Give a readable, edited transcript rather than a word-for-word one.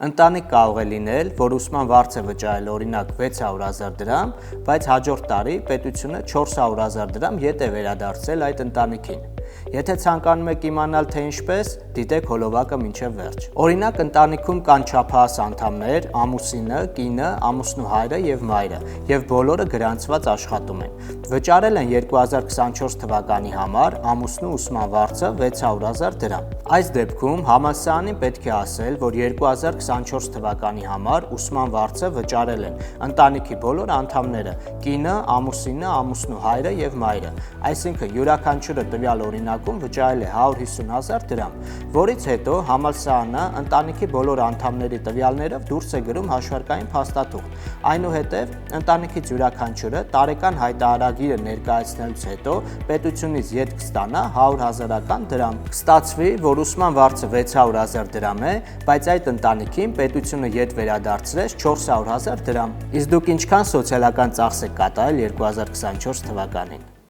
Ընտանիք կարող է լինել, որ ուսման վարձ է վճարել օրինակ 600,000 դրամ, բայց հաջորդ տարի պետությունը 400,000 դրամ ետ է վերադարձրել այդ ընտանիքին։ Եթե ցանկանում եք իմանալ, թե ինչպես, դիտեք հոլովակը մինչև վերջ։ Օրինակ, ընտանիքում կան չափահաս անդամներ՝ ամուսինը, կինը, ամուսնու հայրը եւ մայրը, եւ բոլորը գրանցված աշխատում են։ Վճարել են 2024 թվականի համար ամուսնու ուսման վարձը 600,000 դրամ։ Այս դեպքում համալսարանին պետք է ասել, որ 2024 թվականի համար ուսման վարձը վճարել են ընտանիքի բոլոր անդամները՝ կինը, ամուսինը, ամուսնու հայրը եւ մայրը։ Այսինքն յուրաքանչյուրը տվյալ օրինակում վճարել է 150,000 դրամ, որից հետո համալսարանը ընտանիքի բոլոր անդամների տվյալներով դուրս է գրում հաշվարկային փաստաթուղթ։ Այնուհետև ընտանիքից յուրաքանչյուրը տարեկան հայտարարագիրը ներկայացնելուց հետո պետությունից ետ կստանա 100,000 դրամ։ Կստացվի, որ ուսման վարձը 600,000 դրամ է, բայց այդ ընտանիքին պետությունը ետ վերադարձրեց 400,000 դրամ։ Իսկ դուք ինչքան սոցիալական ծախս եք կատարել 2024 թվականին։